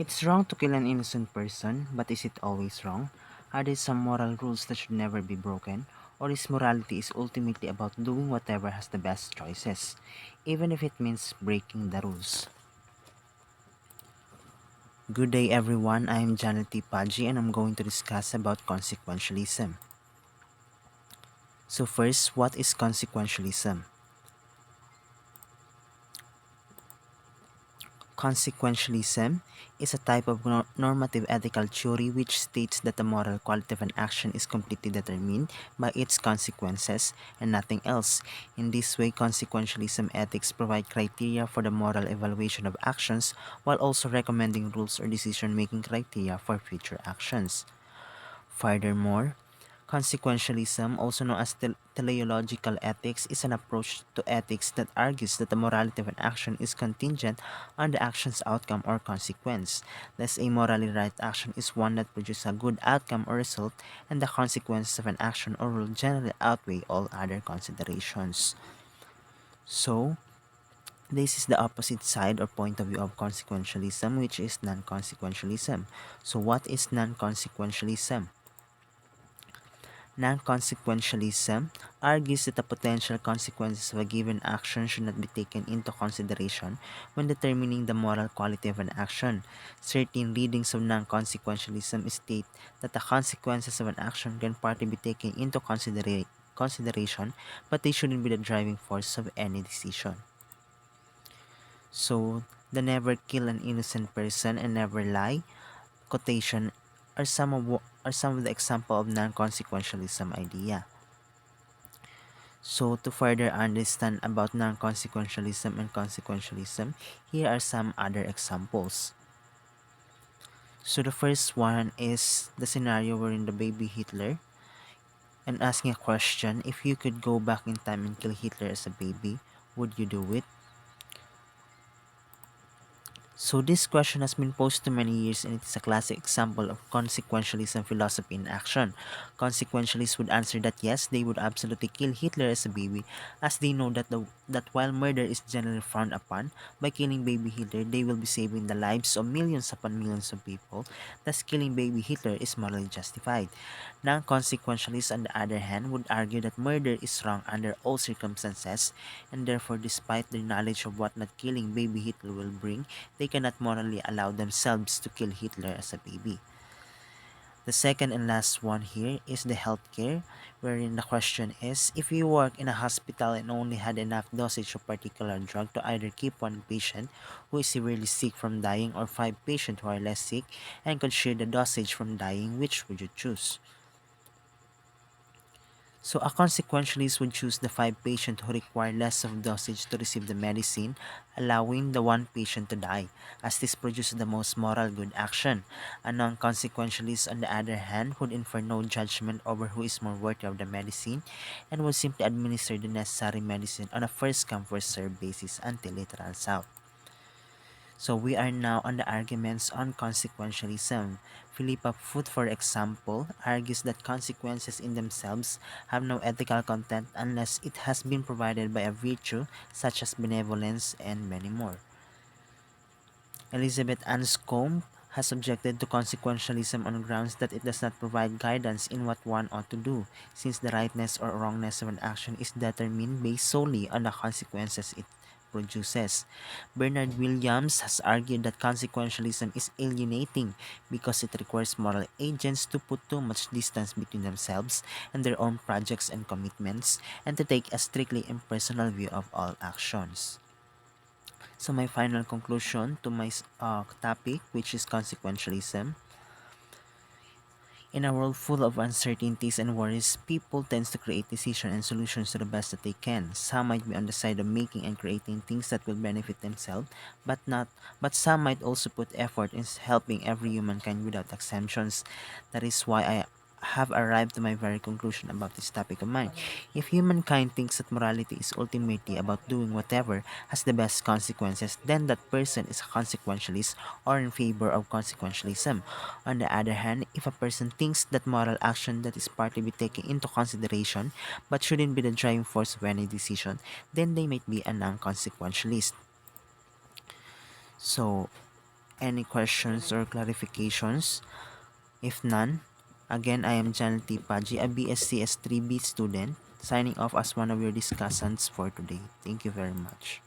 It's wrong to kill an innocent person, but is it always wrong? Are there some moral rules that should never be broken? Or is morality is ultimately about doing whatever has the best choices, even if it means breaking the rules? Good day everyone, I am Janet T. Paggi and I'm going to discuss about consequentialism. So first, what is consequentialism? Consequentialism is a type of normative ethical theory which states that the moral quality of an action is completely determined by its consequences and nothing else. In this way, consequentialism ethics provide criteria for the moral evaluation of actions while also recommending rules or decision-making criteria for future actions. Furthermore, consequentialism, also known as teleological ethics, is an approach to ethics that argues that the morality of an action is contingent on the action's outcome or consequence. Thus, a morally right action is one that produces a good outcome or result, and the consequences of an action or rule generally outweigh all other considerations. So, this is the opposite side or point of view of consequentialism, which is non-consequentialism. So, what is non-consequentialism? Non-consequentialism argues that the potential consequences of a given action should not be taken into consideration when determining the moral quality of an action. Certain readings of non-consequentialism state that the consequences of an action can partly be taken into consideration, but they shouldn't be the driving force of any decision. So, the never kill an innocent person and never lie quotation are some of the example of non-consequentialism idea. So to further understand about non-consequentialism and consequentialism, here are some other examples. So the first one is the scenario wherein the baby Hitler and asking a question, if you could go back in time and kill Hitler as a baby, would you do it? So this question has been posed to many years and it is a classic example of consequentialism philosophy in action. Consequentialists would answer that yes, they would absolutely kill Hitler as a baby as they know that while murder is generally frowned upon, by killing baby Hitler they will be saving the lives of millions upon millions of people, thus killing baby Hitler is morally justified. Non-consequentialists on the other hand would argue that murder is wrong under all circumstances and therefore despite their knowledge of what not killing baby Hitler will bring, they cannot morally allow themselves to kill Hitler as a baby. The second and last one here is the healthcare, wherein the question is, if you work in a hospital and only had enough dosage of particular drug to either keep one patient who is severely sick from dying or five patients who are less sick and could share the dosage from dying, which would you choose? So a consequentialist would choose the 5 patients who require less of dosage to receive the medicine, allowing the 1 patient to die, as this produces the most moral good action. A non-consequentialist, on the other hand, would infer no judgment over who is more worthy of the medicine and would simply administer the necessary medicine on a first-come first-served basis until it runs out. So we are now on the arguments on consequentialism. Philippa Foot, for example, argues that consequences in themselves have no ethical content unless it has been provided by a virtue such as benevolence and many more. Elizabeth Anscombe has objected to consequentialism on grounds that it does not provide guidance in what one ought to do, since the rightness or wrongness of an action is determined based solely on the consequences it produces. Bernard Williams has argued that consequentialism is alienating because it requires moral agents to put too much distance between themselves and their own projects and commitments, and to take a strictly impersonal view of all actions. So my final conclusion to my topic, which is consequentialism. In a world full of uncertainties and worries, people tend to create decisions and solutions to the best that they can. Some might be on the side of making and creating things that will benefit themselves, but some might also put effort in helping every humankind without exemptions. That is why I have arrived to my very conclusion about this topic of mine. If humankind thinks that morality is ultimately about doing whatever has the best consequences, then that person is a consequentialist or in favor of consequentialism. On the other hand, if a person thinks that moral action that is partly be taken into consideration but shouldn't be the driving force of any decision, then they might be a non-consequentialist. So, any questions or clarifications? If none, again, I am Janel T. Paji, a BSCS 3B student, signing off as one of your discussants for today. Thank you very much.